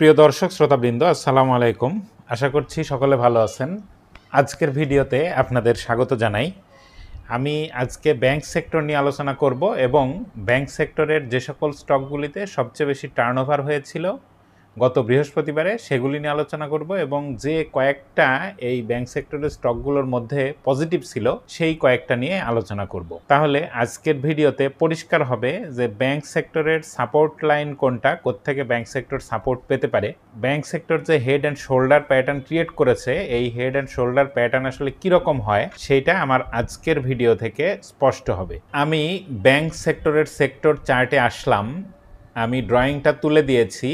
প্রিয় দর্শক শ্রোতাবৃন্দ, আসসালামু আলাইকুম। আশা করছি সকলে ভালো আছেন। আজকের ভিডিওতে আপনাদের স্বাগত জানাই। আমি আজকে ব্যাংক সেক্টর নিয়ে আলোচনা করব এবং ব্যাংক সেক্টরের যে সকল স্টকগুলিতে সবচেয়ে বেশি টার্নওভার হয়েছিল গত বৃহস্পতিবারে সেগুলি নিয়ে আলোচনা করব এবং যে কয়েকটা এই ব্যাংক সেক্টরের স্টকগুলোর মধ্যে পজিটিভ ছিল সেই কয়েকটা নিয়ে আলোচনা করব। তাহলে আজকের ভিডিওতে পরিষ্কার হবে যে ব্যাংক সেক্টরের সাপোর্ট লাইন কোনটা, কোত্থেকে ব্যাংক সেক্টর সাপোর্ট পেতে পারে, ব্যাংক সেক্টর যে head and shoulder pattern create করেছে এই হেড অ্যান্ড শোল্ডার প্যাটার্ন আসলে কীরকম হয় সেইটা আমার আজকের ভিডিও থেকে স্পষ্ট হবে। আমি ব্যাংক সেক্টরের সেক্টর চার্টে আসলাম, আমি ড্রয়িংটা তুলে দিয়েছি।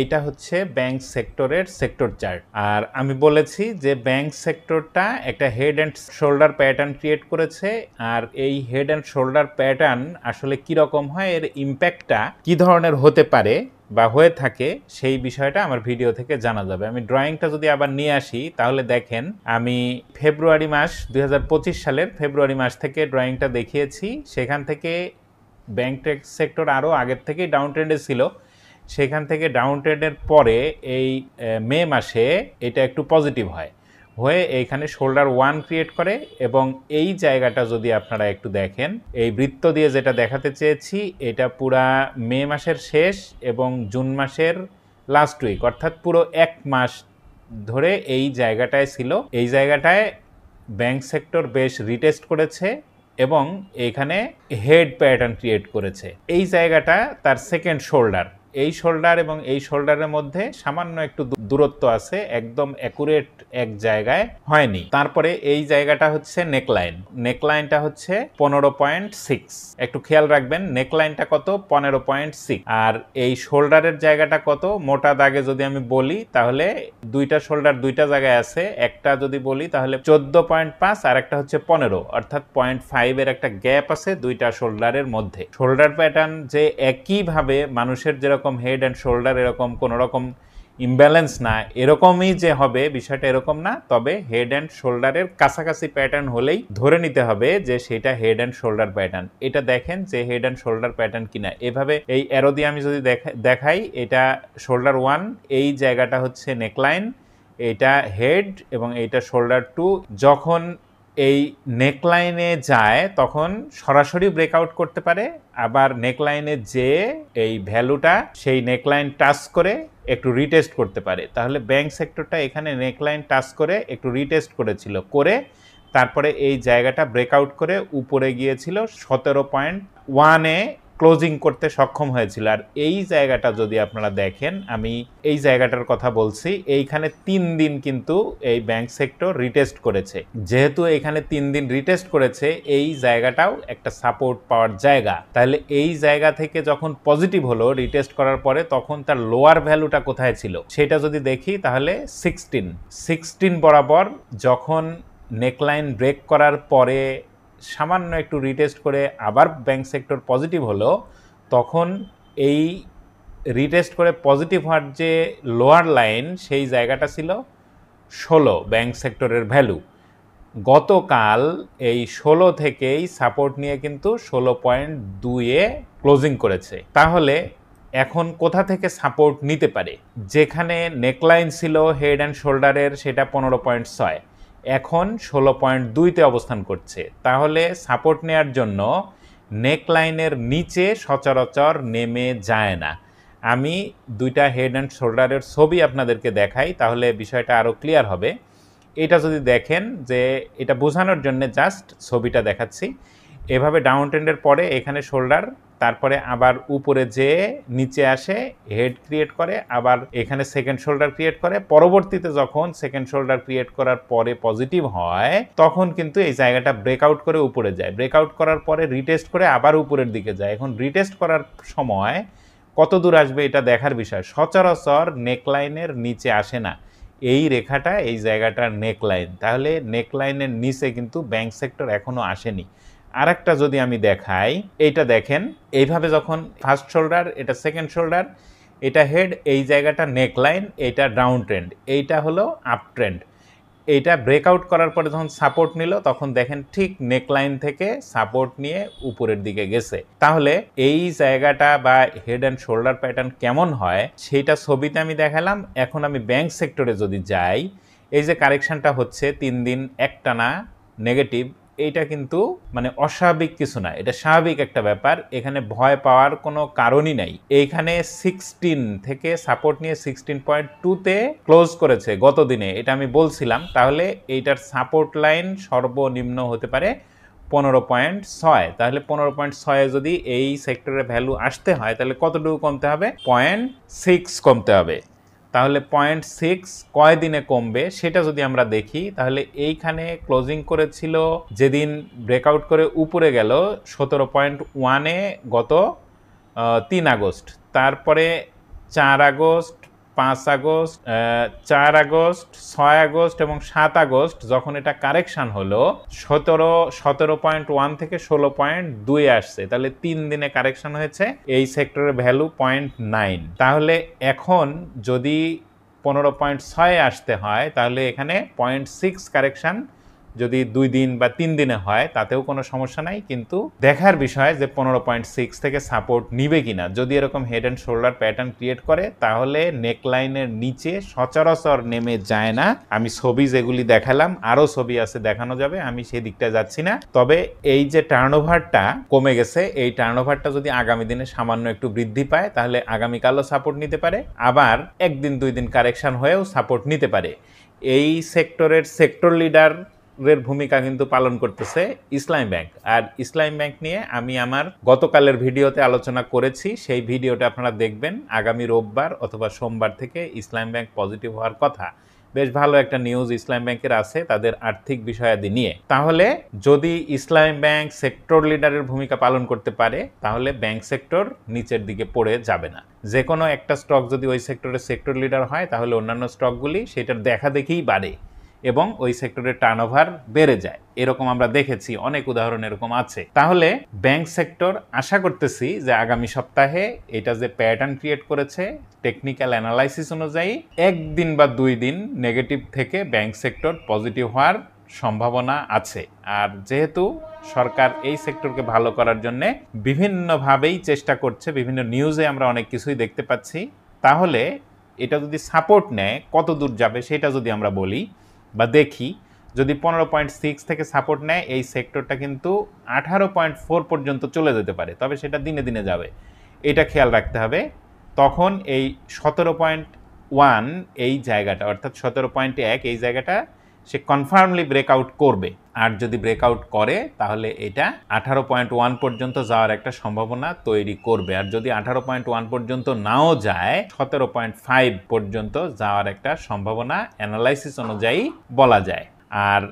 এইটা হচ্ছে ব্যাংক সেক্টরের সেক্টর চার্ট। আর আমি বলেছি যে ব্যাংক সেক্টরটা একটা head and shoulder pattern create করেছে, আর এই হেড অ্যান্ড শোল্ডার প্যাটার্ন আসলে কীরকম হয়, এর ইম্প্যাক্টটা কী ধরনের হতে পারে বা হয়ে থাকে সেই বিষয়টা আমার ভিডিও থেকে জানা যাবে। আমি ড্রয়িংটা যদি আবার নিয়ে আসি তাহলে দেখেন, আমি ফেব্রুয়ারি মাস 2025 সালের ফেব্রুয়ারি মাস থেকে ড্রয়িংটা দেখিয়েছি। সেখান থেকে ব্যাংক সেক্টর আরও আগের থেকেই ডাউন ট্রেন্ডে ছিল, সেখান থেকে ডাউন ট্রেন্ডের পরে এই মে মাসে এটা একটু পজিটিভ হয়ে এইখানে শোল্ডার 1 ক্রিয়েট করে এবং এই জায়গাটা যদি আপনারা একটু দেখেন, এই বৃত্ত দিয়ে যেটা দেখাতে চেয়েছি এটা পুরা মে মাসের শেষ এবং জুন মাসের লাস্ট উইক, অর্থাৎ পুরো এক মাস ধরে এই জায়গাটায় ছিল। এই জায়গাটায় ব্যাংক সেক্টর বেশ রিটেস্ট করেছে এবং এখানে হেড প্যাটার্ন ক্রিয়েট করেছে। এই জায়গাটা তার সেকেন্ড শোল্ডার, এই শোল্ডার এবং এই শোল্ডারের মধ্যে সামান্য একটু দূরত্ব আছে, একদম অ্যাকুরেট এক জায়গায় হয়নি। তারপরে এই জায়গাটা হচ্ছে নেকলাইন, নেকলাইনটা হচ্ছে 15.6। একটু খেয়াল রাখবেন নেকলাইনটা কত, 15.6। আর এই শোল্ডারের জায়গাটা কত, মোটা দাগে যদি আমি বলি তাহলে দুইটা শোল্ডার দুইটা জায়গায় আছে, একটা যদি বলি তাহলে 14.5 আর একটা হচ্ছে 15, অর্থাৎ 0.5 এর একটা গ্যাপ আছে দুইটা শোল্ডারের মধ্যে। শোল্ডার প্যাটার্ন যে একইভাবে মানুষের যেরকম হেড অ্যান্ড শোল্ডার এরকম কোনো রকম ইমব্যালেন্স না, এরকমই যে হবে বিষয়টা এরকম না, তবে হেড অ্যান্ড শোল্ডারের কাছাকাছি প্যাটার্ন হলেই ধরে নিতে হবে যে সেটা হেড অ্যান্ড শোল্ডার প্যাটার্ন। এটা দেখেন যে হেড অ্যান্ড শোল্ডার প্যাটার্ন কিনা। এভাবে এই অ্যারো দিয়ে আমি যদি দেখাই, এটা শোল্ডার 1, এই জায়গাটা হচ্ছে নেকলাইন, এটা হেড এবং এইটা শোল্ডার 2। যখন এই নেকলাইনে যায় তখন সরাসরি ব্রেকআউট করতে পারে, আবার নেকলাইনে যে এই ভ্যালুটা সেই নেকলাইন টাচ করে একটু রিটেস্ট করতে পারে। তাহলে ব্যাংক সেক্টরটা এখানে নেকলাইন টাচ করে একটু রিটেস্ট করেছিল, করে তারপরে এই জায়গাটা ব্রেকআউট করে উপরে গিয়েছিল 17.1-এ ক্লোজিং করতে সক্ষম হয়েছিল। আর এই জায়গাটা যদি আপনারা দেখেন, আমি এই জায়গাটার কথা বলছি, এইখানে 3 দিন কিন্তু এই ব্যাংক সেক্টর রিটেস্ট করেছে। যেহেতু এখানে 3 দিন রিটেস্ট করেছে, এই জায়গাটাও একটা সাপোর্ট পাওয়ার জায়গা। তাহলে এই জায়গা থেকে যখন পজিটিভ হলো রিটেস্ট করার পরে, তখন তার লোয়ার ভ্যালুটা কোথায় ছিল সেটা যদি দেখি তাহলে 16 বরাবর যখন নেকলাইন ব্রেক করার পরে সামান্য একটু রিটেস্ট করে আবার ব্যাংক সেক্টর পজিটিভ হলো, তখন এই রিটেস্ট করে পজিটিভ হওয়ার যে লোয়ার লাইন সেই জায়গাটা ছিল 16 ব্যাংক সেক্টরের ভ্যালু। গতকাল এই 16 থেকেই সাপোর্ট নিয়ে কিন্তু 16.2-এ ক্লোজিং করেছে। তাহলে এখন কোথা থেকে সাপোর্ট নিতে পারে? যেখানে নেকলাইন ছিল হেড অ্যান্ড শোল্ডারের সেটা 15.6, এখন 16.2-তে অবস্থান করছে। তাহলে সাপোর্ট নেওয়ার জন্য নেকলাইনের নিচে সচরাচর নেমে যায় না। আমি দুইটা হেড অ্যান্ড শোল্ডারের ছবি আপনাদেরকে দেখাই, তাহলে বিষয়টা আরও ক্লিয়ার হবে। এটা যদি দেখেন, যে এটা বোঝানোর জন্য জাস্ট ছবিটা দেখাচ্ছি, এভাবে ডাউন ট্রেন্ডের পরে এখানে শোল্ডার, তারপরে আবার উপরে যেয়ে নিচে আসে হেড ক্রিয়েট করে, আবার এখানে সেকেন্ড শোল্ডার ক্রিয়েট করে। পরবর্তীতে যখন সেকেন্ড শোল্ডার ক্রিয়েট করার পরে পজিটিভ হয়, তখন কিন্তু এই জায়গাটা ব্রেকআউট করে উপরে যায়, ব্রেকআউট করার পরে রিটেস্ট করে আবার উপরের দিকে যায়। এখন রিটেস্ট করার সময় কত দূর আসবে এটা দেখার বিষয়। সচরাচর নেকলাইনের নিচে আসে না, এই রেখাটা এই জায়গাটার নেকলাইন। তাহলে নেকলাইনের নিচে কিন্তু ব্যাংক সেক্টর এখনো আসেনি। আরেকটা যদি আমি দেখাই, এইটা দেখেন, এইভাবে যখন ফার্স্ট শোল্ডার, এটা সেকেন্ড শোল্ডার, এটা হেড, এই জায়গাটা নেকলাইন, এইটা ডাউন ট্রেন্ড, এইটা হলো আপ ট্রেন্ড। এইটা ব্রেকআউট করার পরে যখন সাপোর্ট নিল তখন দেখেন ঠিক নেকলাইন থেকে সাপোর্ট নিয়ে উপরের দিকে গেছে। তাহলে এই জায়গাটা বা হেড অ্যান্ড শোল্ডার প্যাটার্ন কেমন হয় সেইটা ছবিতে আমি দেখালাম। এখন আমি ব্যাংক সেক্টরে যদি যাই, এই যে কারেকশনটা হচ্ছে 3 দিন একটানা নেগেটিভ, এইটা কিন্তু মানে অস্বাভাবিক কিছু না, এটা স্বাভাবিক একটা ব্যাপার। এখানে ভয় পাওয়ার কোনো কারণই নাই। এইখানে 16 থেকে সাপোর্ট নিয়ে 16.2-তে ক্লোজ করেছে গত দিনে, এটা আমি বলছিলাম। তাহলে এইটার সাপোর্ট লাইন সর্বনিম্ন হতে পারে 15.6। তাহলে 15.6 যদি এই সেক্টরের ভ্যালু আসতে হয় তাহলে কতটুকু কমতে হবে? 0.6 কমতে হবে। তাহলে 0.6 কয় দিনে কমবে সেটা যদি আমরা দেখি, তাহলে এইখানে ক্লোজিং করেছিল যেদিন ব্রেকআউট করে উপরে গেল 17.1-এ গত 3 আগস্ট। তারপরে 4 আগস্ট, 5 আগস্ট, 4 আগস্ট, 6 আগস্ট এবং 7 আগস্ট যখন এটা কারেকশন হলো 17.1 থেকে 16.2 আসছে। তাহলে 3 দিনে কারেকশন হয়েছে। এই সেক্টরের ভ্যালু 0.9। তাহলে এখন যদি 15.6 আসতে হয় তাহলে এখানে 0.6 কারেকশন যদি 2 দিন বা 3 দিনে হয় তাতেও কোনো সমস্যা নাই, কিন্তু দেখার বিষয় যে 15.6 থেকে সাপোর্ট নিবে কিনা। যদি এরকম head and shoulder pattern create করে তাহলে নেকলাইনের নিচে সচরাচর নেমে যায় না। আমি ছবি যেগুলি দেখালাম, আরও ছবি আছে দেখানো যাবে, আমি সেই দিকটা যাচ্ছি না। তবে এই যে টার্নওভারটা কমে গেছে, এই টার্নওভারটা যদি আগামী দিনে সামান্য একটু বৃদ্ধি পায় তাহলে আগামীকালও সাপোর্ট নিতে পারে, আবার 1 দিন 2 দিন কারেকশন হয়েও সাপোর্ট নিতে পারে। এই সেক্টরের সেক্টর লিডার এর ভূমিকা কিন্তু পালন করতেছে ইসলামী ব্যাংক। আর ইসলামী ব্যাংক নিয়ে আমি আমার গতকালের ভিডিওতে আলোচনা করেছি, সেই ভিডিওটা আপনারা দেখবেন। আগামী রোববার অথবা সোমবার থেকে ইসলামী ব্যাংক পজিটিভ হওয়ার কথা। বেশ ভালো একটা নিউজ ইসলামী ব্যাংকের আছে তাদের আর্থিক বিষয়াদি নিয়ে। তাহলে যদি ইসলামী ব্যাংক সেক্টর লিডারের ভূমিকা পালন করতে পারে তাহলে ব্যাংক সেক্টর নিচের দিকে পড়ে যাবে না। যে কোনো একটা স্টক যদি ওই সেক্টরের সেক্টর লিডার হয় তাহলে অন্যান্য স্টকগুলি সেটার দেখা দেখেই বাড়ে এবং ওই সেক্টরের টার্নওভার বেড়ে যায়। এরকম আমরা দেখেছি, অনেক উদাহরণ এরকম আছে। তাহলে ব্যাংক সেক্টর আশা করতেছি যে আগামী সপ্তাহে এটা যে প্যাটার্ন ক্রিয়েট করেছে টেকনিক্যাল অ্যানালাইসিস অনুযায়ী 1 দিন বা 2 দিন নেগেটিভ থেকে ব্যাংক সেক্টর পজিটিভ হওয়ার সম্ভাবনা আছে। আর যেহেতু সরকার এই সেক্টরকে ভালো করার জন্য বিভিন্নভাবেই চেষ্টা করছে, বিভিন্ন নিউজে আমরা অনেক কিছুই দেখতে পাচ্ছি, তাহলে এটা যদি সাপোর্ট নেয় কত দূর যাবে সেটা যদি আমরা বলি বা দেখি, যদি 15.6 থেকে সাপোর্ট নেয় এই সেক্টরটা কিন্তু 18.4 পর্যন্ত চলে যেতে পারে, তবে সেটা দিনে দিনে যাবে, এটা খেয়াল রাখতে হবে। তখন এই 17.1 এই জায়গাটা অর্থাৎ 17.1 এই জায়গাটা সে কনফার্মলি ব্রেকআউট করবে। আর যদি ব্রেকআউট করে তাহলে এটা 18.1 পর্যন্ত যাওয়ার একটা সম্ভাবনা তৈরি করবে। আর যদি 18.1 পর্যন্ত নাও যায় 17.5 পর্যন্ত যাওয়ার একটা সম্ভাবনা অ্যানালাইসিস অনুযায়ী বলা যায়। আর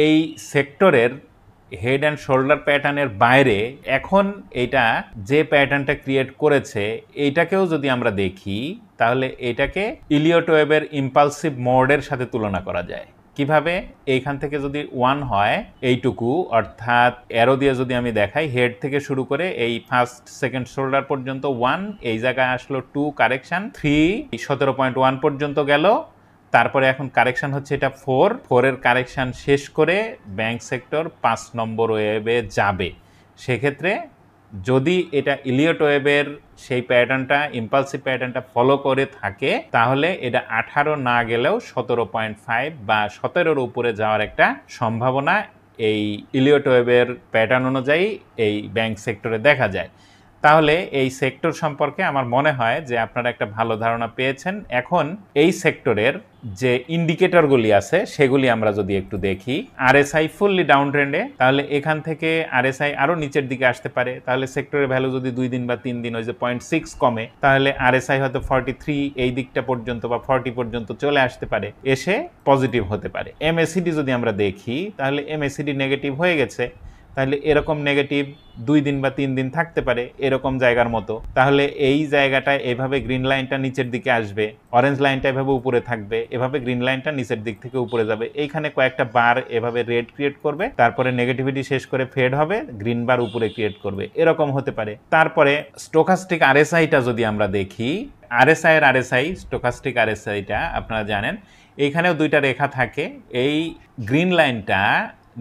এই সেক্টরের হেড অ্যান্ড শোল্ডার প্যাটার্নের বাইরে এখন এটা যে প্যাটার্নটা ক্রিয়েট করেছে এইটাকেও যদি আমরা দেখি তাহলে এটাকে ইলিয়ট ওয়েবের ইম্পালসিভ মোডের সাথে তুলনা করা যায়। কিভাবে? এইখান থেকে যদি 1 হয় এইটুকু, অর্থাৎ অ্যারো দিয়ে যদি আমি দেখাই হেড থেকে শুরু করে এই ফার্স্ট সেকেন্ড শোল্ডার পর্যন্ত 1, এই জায়গায় আসলো 2 কারেকশন, 3 17.1 পর্যন্ত গেল, তারপরে এখন কারেকশন হচ্ছে এটা 4 এর কারেকশন শেষ করে ব্যাংক সেক্টর 5 নম্বর ওয়েবে যাবে। সেক্ষেত্রে যদি এটা ইলিয়ট ওয়েবের সেই প্যাটার্নটা ইম্পালসিভ প্যাটার্নটা ফলো করে থাকে তাহলে এটা 18 না গেলেও 17.5 বা 17-এর উপরে যাওয়ার একটা সম্ভাবনা এই ইলিয়ট ওয়েবের প্যাটার্ন অনুযায়ী এই ব্যাংক সেক্টরে দেখা যায়। তাহলে এই সেক্টর সম্পর্কে আমার মনে হয় যে আপনারা একটা ভালো ধারণা পেয়েছেন। এখন এই সেক্টরের যে ইন্ডিকেটরগুলি আছে সেগুলি আমরা যদি একটু দেখি, আরএসআই ফুললি ডাউন ট্রেন্ডে, তাহলে এখান থেকে আরএসআই আরও নিচের দিকে আসতে পারে। তাহলে সেক্টরের ভ্যালু যদি 2 দিন বা 3 দিন ওই যে 0.6 কমে তাহলে আরএসআই হয়তো 43 এই দিকটা পর্যন্ত বা 40 পর্যন্ত চলে আসতে পারে, এসে পজিটিভ হতে পারে। এমএসিডি যদি আমরা দেখি তাহলে এমএসিডি নেগেটিভ হয়ে গেছে, তাহলে এরকম নেগেটিভ 2 দিন বা 3 দিন থাকতে পারে এরকম জায়গার মতো। তাহলে এই জায়গাটায় এভাবে গ্রিন লাইনটা নিচের দিকে আসবে, অরেঞ্জ লাইনটা এভাবে উপরে থাকবে, এভাবে গ্রিন লাইনটা নিচের দিক থেকে উপরে যাবে, এইখানে কয়েকটা বার এভাবে রেড ক্রিয়েট করবে, তারপরে নেগেটিভিটি শেষ করে ফেড হবে, গ্রিন বার উপরে ক্রিয়েট করবে, এরকম হতে পারে। তারপরে স্টোকাস্টিক আরএসআইটা যদি আমরা দেখি, আরএসআই স্টোকাস্টিক আরএসআইটা আপনারা জানেন এইখানেও দুইটা রেখা থাকে, এই গ্রিন লাইনটা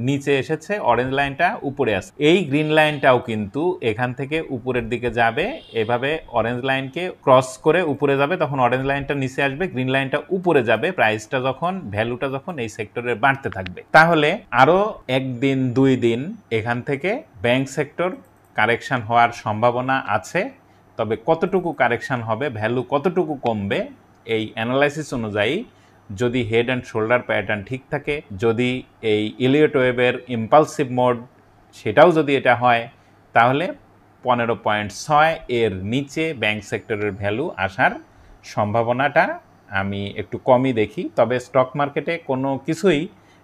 নিচে এসেছে, অরেঞ্জ লাইনটা উপরে আছে। এই গ্রিন লাইনটাও কিন্তু এখান থেকে উপরের দিকে যাবে, এভাবে অরেঞ্জ লাইনকে ক্রস করে উপরে যাবে, তখন অরেঞ্জ লাইনটা নিচে আসবে, গ্রিন লাইনটা উপরে যাবে। প্রাইসটা যখন, ভ্যালুটা যখন এই সেক্টরে বাড়তে থাকবে, তাহলে আরো একদিন 2 দিন এখান থেকে ব্যাংক সেক্টর কারেকশন হওয়ার সম্ভাবনা আছে। তবে কতটুকু কারেকশন হবে, ভ্যালু কতটুকু কমবে, এই অ্যানালাইসিস অনুযায়ী যদি হেড অ্যান্ড শোল্ডার প্যাটার্ন ঠিক থাকে, যদি এই ইলিয়ট ওয়েভের ইম্পালসিভ মোড সেটাও যদি এটা হয়, তাহলে 15.6 এর নিচে ব্যাংক সেক্টরের ভ্যালু আসার সম্ভাবনাটা আমি একটু কমই দেখি। তবে স্টক মার্কেটে কোনো কিছুই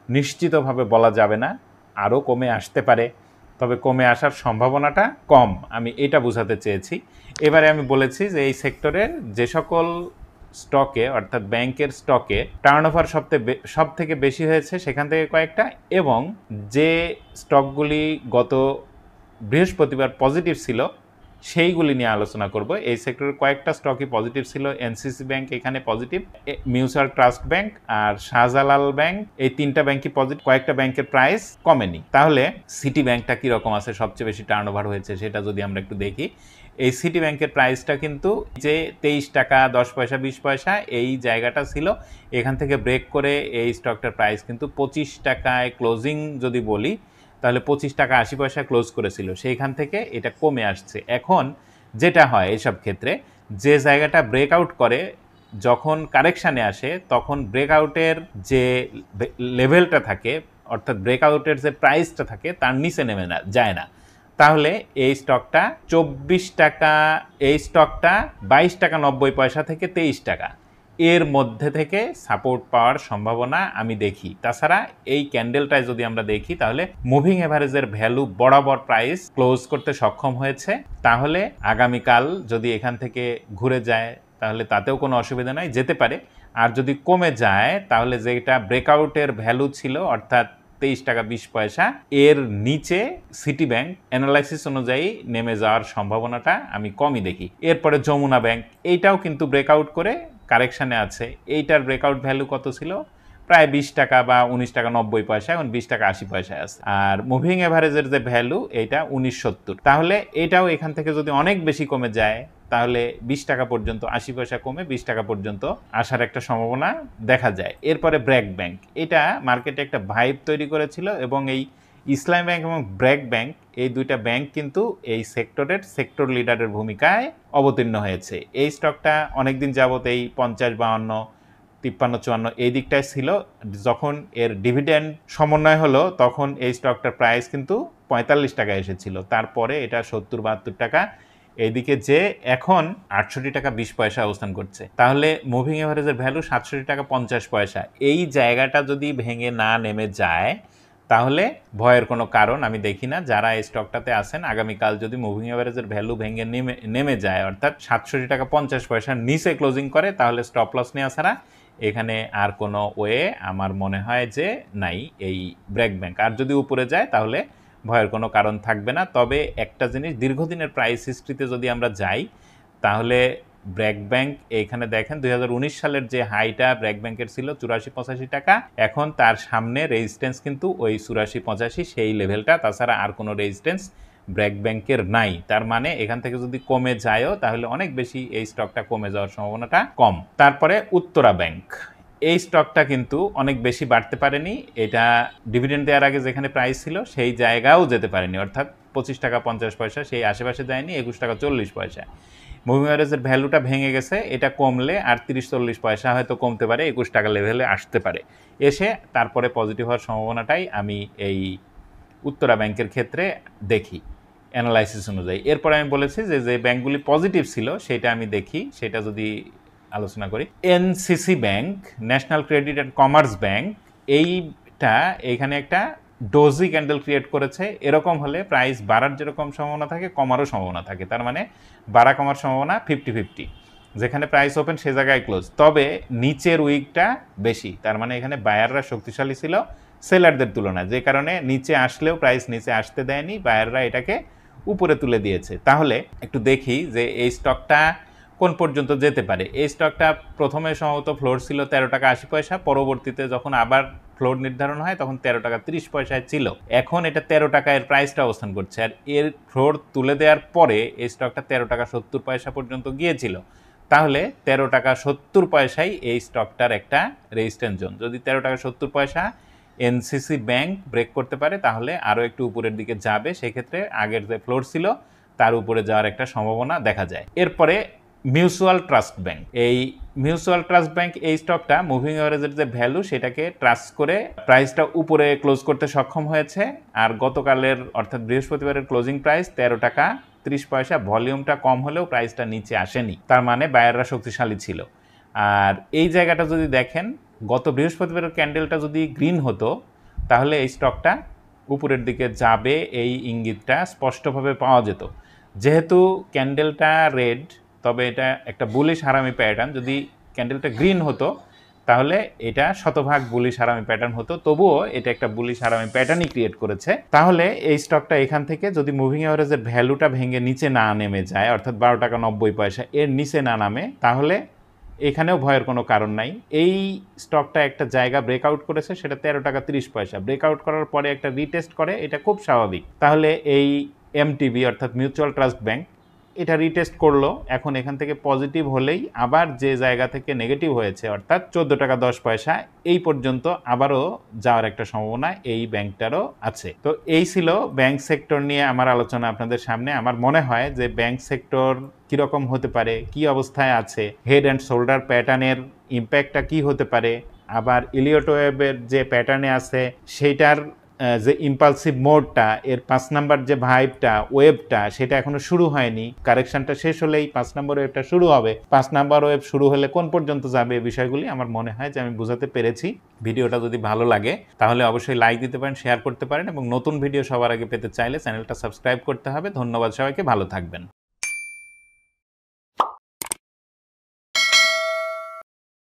নিশ্চিতভাবে বলা যাবে না, আরও কমে আসতে পারে, তবে কমে আসার সম্ভাবনাটা কম, আমি এটা বোঝাতে চেয়েছি। এবারে আমি বলেছি যে এই সেক্টরের যে সকল স্টকে, অর্থাৎ ব্যাংকের স্টকে টার্নওভার সব থেকে বেশি হয়েছে সেখান থেকে কয়েকটা, এবং যে স্টকগুলি গত বৃহস্পতিবার পজিটিভ ছিল সেইগুলি নিয়ে আলোচনা করব। এই সেক্টরের কয়েকটা স্টকই পজিটিভ ছিল। এনসিসি ব্যাংক এখানে পজিটিভ, মিউচুয়াল ট্রাস্ট ব্যাংক আর শাহজালাল ব্যাংক, এই 3টা ব্যাংকই পজিটিভ। কয়েকটা ব্যাংকের প্রাইস কমেনি। তাহলে সিটি ব্যাংকটা কীরকম আছে, সবচেয়ে বেশি টার্নওভার হয়েছে, সেটা যদি আমরা একটু দেখি। এই সিটি ব্যাংকের প্রাইসটা কিন্তু যে 23 টাকা 10 পয়সা 20 পয়সা এই জায়গাটা ছিল, এখান থেকে ব্রেক করে এই স্টকটার প্রাইস কিন্তু 25 টাকায় ক্লোজিং যদি বলি, তাহলে 25 টাকা 80 পয়সা ক্লোজ করেছিল, সেইখান থেকে এটা কমে আসছে। এখন যেটা হয় এইসব ক্ষেত্রে, যে জায়গাটা ব্রেকআউট করে যখন কারেকশানে আসে, তখন ব্রেকআউটের যে লেভেলটা থাকে, অর্থাৎ ব্রেকআউটের যে প্রাইসটা থাকে তার নিচে নেমে যায় না। তাহলে এই স্টকটা 24 টাকা, এই স্টকটা 22 টাকা 90 পয়সা থেকে 23 টাকা এর মধ্যে থেকে সাপোর্ট পাওয়ার সম্ভাবনা আমি দেখি। তাছাড়া এই ক্যান্ডেলটায় যদি আমরা দেখি, তাহলে মুভিং এভারেজের ভ্যালু বরাবর প্রাইস ক্লোজ করতে সক্ষম হয়েছে। তাহলে আগামীকাল যদি এখান থেকে ঘুরে যায়, তাহলে তাতেও কোনো অসুবিধা নাই, যেতে পারে। আর যদি কমে যায়, তাহলে যেটা ব্রেকআউটের ভ্যালু ছিল, অর্থাৎ 23 টাকা 20 পয়সা এর নিচে সিটি ব্যাংক অ্যানালাইসিস অনুযায়ী নেমে যাওয়ার সম্ভাবনাটা আমি কমই দেখি। এরপরে যমুনা ব্যাংক, এইটাও কিন্তু ব্রেকআউট করে কারেকশানে আছে। এইটার ব্রেকআউট ভ্যালু কত ছিল, প্রায় 20 টাকা বা 19 টাকা 90 পয়সা, এখন 20 টাকা 80 পয়সায় আছে। আর মুভিং এভারেজের যে ভ্যালু, এইটা 1970। তাহলে এটাও এখান থেকে যদি অনেক বেশি কমে যায়, তাহলে 20 টাকা পর্যন্ত, 80 পয়সা কমে 20 টাকা পর্যন্ত আসার একটা সম্ভাবনা দেখা যায়। এরপরে ব্র্যাক ব্যাংক, এটা মার্কেটে একটা ভাইব তৈরি করেছিল, এবং এই ইসলামী ব্যাংক এবং ব্র্যাক ব্যাংক, এই দুইটা ব্যাংক কিন্তু এই সেক্টরের সেক্টর লিডারের ভূমিকায় অবতীর্ণ হয়েছে। এই স্টকটা অনেকদিন যাবত এই 50, 52, 53, 54 এই দিকটায় ছিল। যখন এর ডিভিডেন্ড সমন্বয় হলো, তখন এই স্টকটার প্রাইস কিন্তু 45 টাকা এসেছিল, তারপরে এটা 70-72 টাকা এইদিকে যে এখন 68 টাকা 20 পয়সা অবস্থান করছে। তাহলে মুভিং এভারেজের ভ্যালু 67 টাকা 50 পয়সা। এই জায়গাটা যদি ভেঙে না নেমে যায়, তাহলে ভয়ের কোনো কারণ আমি দেখি না। যারা এই স্টকটাতে আছেন, আগামীকাল যদি মুভিং এভারেজের ভ্যালু ভেঙে নেমে যায়, অর্থাৎ 67 টাকা 50 পয়সার নিচে ক্লোজিং করে, তাহলে স্টপ লস নেওয়া ছাড়া এখানে আর কোনো ওয়ে আমার মনে হয় যে নাই এই ব্র্যাক ব্যাংক। আর যদি উপরে যায়, তাহলে ভয়ের কোনো কারণ থাকবে না। তবে একটা জিনিস, দীর্ঘদিনের প্রাইস হিস্ট্রিতে যদি আমরা যাই, তাহলে ব্র্যাক ব্যাংক এখানে দেখেন 2019 সালের যে হাইটা ব্র্যাক ব্যাংকের ছিল 84-85 টাকা, এখন তার সামনে রেজিস্ট্যান্স কিন্তু ওই 84-85 সেই লেভেলটা, তাছাড়া আর কোনো রেজিস্ট্যান্স ব্র্যাক ব্যাংকের নাই। তার মানে এখান থেকে যদি কমে যায়ও, তাহলে অনেক বেশি এই স্টকটা কমে যাওয়ার সম্ভাবনাটা কম। তারপরে উত্তরা ব্যাংক, এই স্টকটা কিন্তু অনেক বেশি বাড়তে পারেনি। এটা ডিভিডেন্ড দেওয়ার আগে যেখানে প্রাইস ছিল সেই জায়গাও যেতে পারেনি, অর্থাৎ 25 টাকা 50 পয়সা সেই আশেপাশে যায়নি, 21 টাকা 40 পয়সা। মুভিং এভারেজের ভ্যালুটা ভেঙে গেছে, এটা কমলে আর 30-40 পয়সা হয়তো কমতে পারে, 21 টাকা লেভেলে আসতে পারে, এসে তারপরে পজিটিভ হওয়ার সম্ভাবনাটাই আমি এই উত্তরা ব্যাংকের ক্ষেত্রে দেখি অ্যানালাইসিস অনুযায়ী। এরপরে আমি বলেছি যে যে ব্যাংকগুলি পজিটিভ ছিল সেটা আমি দেখি, সেটা যদি আলোচনা করি। NCC bank, national credit and commerce bank, এইটা এখানে একটা ডোজি ক্যান্ডেল ক্রিয়েট করেছে। এরকম হলে প্রাইস বাড়ার যেরকম সম্ভাবনা থাকে, কমারও সম্ভাবনা থাকে। তার মানে বাড়া কমার সম্ভাবনা 50-50, যেখানে প্রাইস ওপেন সে জায়গায় ক্লোজ। তবে নিচের উইকটা বেশি, তার মানে এখানে বায়াররা শক্তিশালী ছিল সেলারদের তুলনায়, যে কারণে নিচে আসলেও প্রাইস নিচে আসতে দেয়নি, বায়াররা এটাকে উপরে তুলে দিয়েছে। তাহলে একটু দেখি যে এই স্টকটা কোন পর্যন্ত যেতে পারে। এই স্টকটা প্রথমে সম্ভবত ফ্লোর ছিল 13 টাকা 80 পয়সা, পরবর্তীতে যখন আবার ফ্লোর নির্ধারণ হয় তখন 13 টাকা 30 পয়সায় ছিল। এখন এটা 13 টাকা এর প্রাইসটা অবস্থান করছে, আর এর ফ্লোর তুলে দেওয়ার পরে এই স্টকটা 13 টাকা 70 পয়সা পর্যন্ত গিয়েছিল। তাহলে 13 টাকা 70 পয়সাই এই স্টকটার একটা রেজিস্ট্যান্স জোন। যদি 13 টাকা 70 পয়সা এনসিসি ব্যাংক ব্রেক করতে পারে তাহলে আরও একটু উপরের দিকে যাবে, সেক্ষেত্রে আগের যে ফ্লোর ছিল তার উপরে যাওয়ার একটা সম্ভাবনা দেখা যায়। এরপরে মিউচুয়াল ট্রাস্ট ব্যাংক, এই মিউচুয়াল ট্রাস্ট ব্যাংক এই স্টকটা মুভিং অ্যাভারেজের যে ভ্যালু সেটাকে ট্রাস্ট করে প্রাইসটা উপরে ক্লোজ করতে সক্ষম হয়েছে। আর গতকালের অর্থাৎ বৃহস্পতিবারের ক্লোজিং প্রাইস 13 টাকা 30 পয়সা, ভলিউমটা কম হলেও প্রাইসটা নিচে আসেনি, তার মানে বায়াররা শক্তিশালী ছিল। আর এই জায়গাটা যদি দেখেন, গত বৃহস্পতিবারের ক্যান্ডেলটা যদি গ্রিন হতো তাহলে এই স্টকটা উপরের দিকে যাবে এই ইঙ্গিতটা স্পষ্টভাবে পাওয়া যেত। যেহেতু ক্যান্ডেলটা রেড, তবে এটা একটা বুলিশ হারামি প্যাটার্ন, যদি ক্যান্ডেলটা গ্রিন হতো তাহলে এটা শতভাগ বুলিশ হারামি প্যাটার্ন হতো, তবুও এটা একটা বুলিশ হারামি প্যাটার্নই ক্রিয়েট করেছে। তাহলে এই স্টকটা এখান থেকে যদি মুভিং অ্যাভারেজের ভ্যালুটা ভেঙে নিচে না নেমে যায়, অর্থাৎ 12 টাকা 90 পয়সা এর নিচে না নামে, তাহলে এখানেও ভয়ের কোনো কারণ নাই। এই স্টকটা একটা জায়গা ব্রেকআউট করেছে, সেটা 13 টাকা 30 পয়সা। ব্রেকআউট করার পরে একটা রিটেস্ট করে, এটা খুব স্বাভাবিক। তাহলে এই এমটিবি অর্থাৎ মিউচুয়াল ট্রাস্ট ব্যাংক এটা রিটেস্ট করলো, এখন এখান থেকে পজিটিভ হলেই আবার যে জায়গা থেকে নেগেটিভ হয়েছে অর্থাৎ 14 টাকা 10 পয়সা এই পর্যন্ত আবারও যাওয়ার একটা সম্ভাবনা এই ব্যাংকটারও আছে। তো এই ছিল ব্যাংক সেক্টর নিয়ে আমার আলোচনা আপনাদের সামনে। আমার মনে হয় যে ব্যাংক সেক্টর কীরকম হতে পারে, কি অবস্থায় আছে, হেড অ্যান্ড শোল্ডার প্যাটার্নের ইম্প্যাক্টটা কি হতে পারে, আবার ইলিয়ট ওয়েভের যে প্যাটার্নে আছে সেইটার যে ইম্পালসিভ মোডটা, এর 5 নাম্বার যে ভাইবটা ওয়েভটা সেটা এখনো শুরু হয়নি, কারেকশনটা শেষ হলেই 5 নাম্বার ওয়েভটা শুরু হবে। 5 নাম্বার ওয়েভ শুরু হলে কোন পর্যন্ত যাবে এই বিষয়গুলি আমার মনে হয় যে আমি বোঝাতে পেরেছি। ভিডিওটা যদি ভালো লাগে তাহলে অবশ্যই লাইক দিতে পারেন, শেয়ার করতে পারেন, এবং নতুন ভিডিও সবার আগে পেতে চাইলে চ্যানেলটা সাবস্ক্রাইব করতে হবে। ধন্যবাদ সবাইকে, ভালো থাকবেন।